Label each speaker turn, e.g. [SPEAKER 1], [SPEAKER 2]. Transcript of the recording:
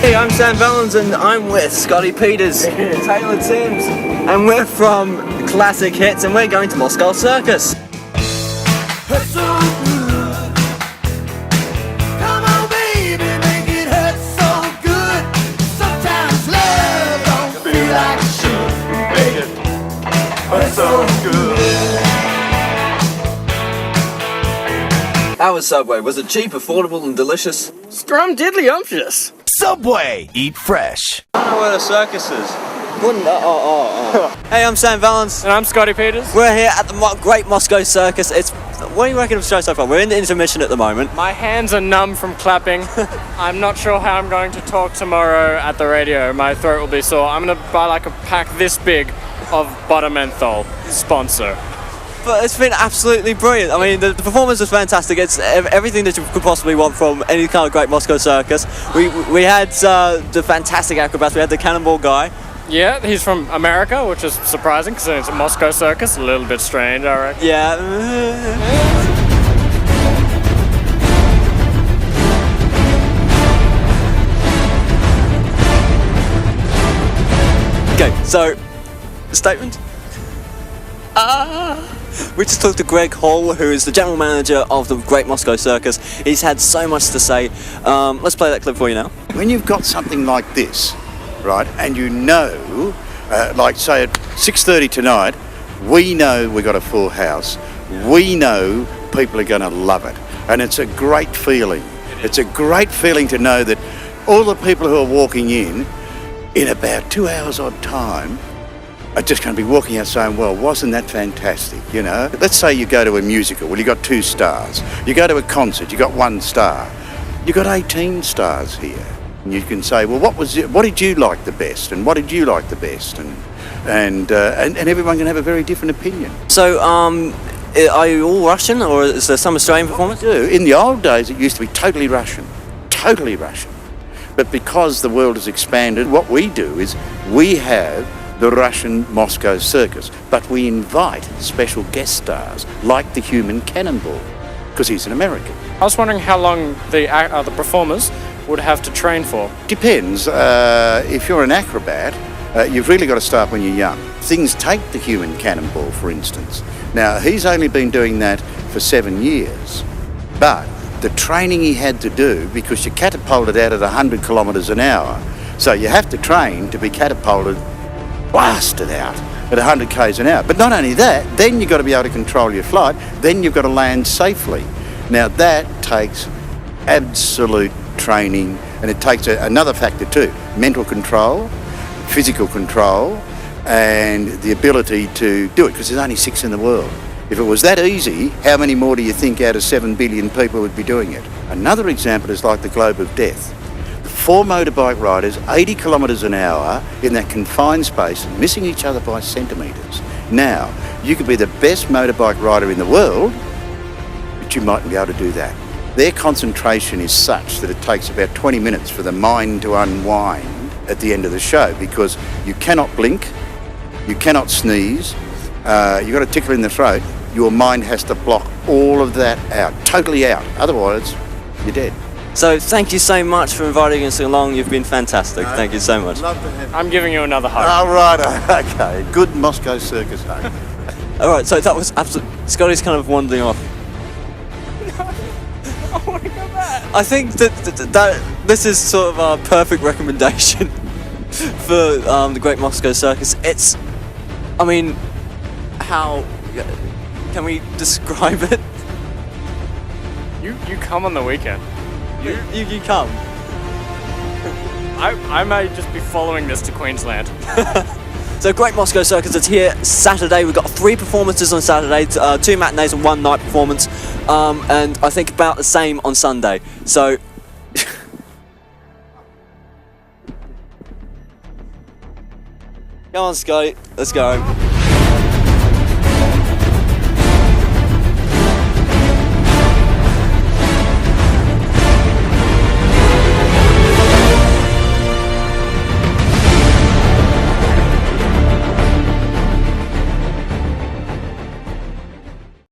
[SPEAKER 1] Hey, I'm Sam Valens and I'm with Scotty Peters, Taylor Timms, and we're from Classic Hits and we're going to Moscow Circus.
[SPEAKER 2] Hurts so good. Come on, baby, make it hurt so good. Sometimes love don't feel like it should. Make it hurt so good.
[SPEAKER 1] How was Subway? Was it cheap, affordable and delicious?
[SPEAKER 3] Scrum-diddly-umptious.
[SPEAKER 4] Subway, eat fresh.
[SPEAKER 1] I don't know where the circus is. Hey, I'm Sam Valens.
[SPEAKER 3] And I'm Scotty Peters.
[SPEAKER 1] We're here at the Great Moscow Circus. What do you reckon of the show so far? We're in the intermission at the moment.
[SPEAKER 3] My hands are numb from clapping. I'm not sure how I'm going to talk tomorrow at the radio. My throat will be sore. I'm going to buy like a pack this big of butter menthol. Sponsor.
[SPEAKER 1] But it's been absolutely brilliant. I mean, the performance was fantastic. It's everything that you could possibly want from any kind of Great Moscow Circus. We had the fantastic acrobats. We had the cannonball guy.
[SPEAKER 3] Yeah, he's from America, which is surprising because it's a Moscow Circus. A little bit strange, I reckon.
[SPEAKER 1] Yeah. Okay, so statement. We just talked to Greg Hall, who is the general manager of the Great Moscow Circus. He's had so much to say. Let's play that clip for you now.
[SPEAKER 5] When you've got something like this, right, and you know, like say at 6:30 tonight, we know we've got a full house. We know people are going to love it. And it's a great feeling. It's a great feeling to know that all the people who are walking in about 2 hours odd time, are just going to be walking out saying, well, wasn't that fantastic, you know? Let's say you go to a musical, well, you got 2 stars. You go to a concert, you got 1 star. You got 18 stars here. And you can say, well, what did you like the best? And what did you like the best? And everyone can have a very different opinion.
[SPEAKER 1] So, are you all Russian, or is there some Australian performance?
[SPEAKER 5] In the old days, it used to be totally Russian. Totally Russian. But because the world has expanded, what we do is we have the Russian Moscow Circus, but we invite special guest stars like the human cannonball, because he's an American.
[SPEAKER 3] I was wondering how long the performers would have to train for.
[SPEAKER 5] Depends. If you're an acrobat, you've really got to start when you're young. Things take the human cannonball, for instance. Now, he's only been doing that for 7 years, but the training he had to do, because you're catapulted out at 100 kilometres an hour, so you have to train to be catapulted, blasted out at 100 k's an hour. But not only that, then you've got to be able to control your flight, then you've got to land safely. Now that takes absolute training, and it takes another factor too, mental control, physical control, and the ability to do it, because there's only 6 in the world. If it was that easy, how many more do you think out of 7 billion people would be doing it? Another example is like the Globe of Death. 4 motorbike riders, 80 kilometres an hour in that confined space, missing each other by centimetres. Now, you could be the best motorbike rider in the world, but you mightn't be able to do that. Their concentration is such that it takes about 20 minutes for the mind to unwind at the end of the show, because you cannot blink, you cannot sneeze, you've got a tickle in the throat, your mind has to block all of that out, totally out, otherwise you're dead.
[SPEAKER 1] So thank you so much for inviting us along. You've been fantastic. Thank you so much.
[SPEAKER 5] Love to have you.
[SPEAKER 3] I'm giving you another hug.
[SPEAKER 5] Oh, right, okay. Good Moscow Circus hug.
[SPEAKER 1] All right, so that was absolute. Scotty's kind of wandering off.
[SPEAKER 3] I want to go back.
[SPEAKER 1] I think that this is sort of a perfect recommendation for the Great Moscow Circus. It's, I mean, how can we describe it?
[SPEAKER 3] You come on the weekend.
[SPEAKER 1] You come.
[SPEAKER 3] I may just be following this to Queensland.
[SPEAKER 1] So Great Moscow Circus is here Saturday. We've got 3 performances on Saturday, 2 matinees and 1 night performance, and I think about the same on Sunday. So come on, Scotty, let's go.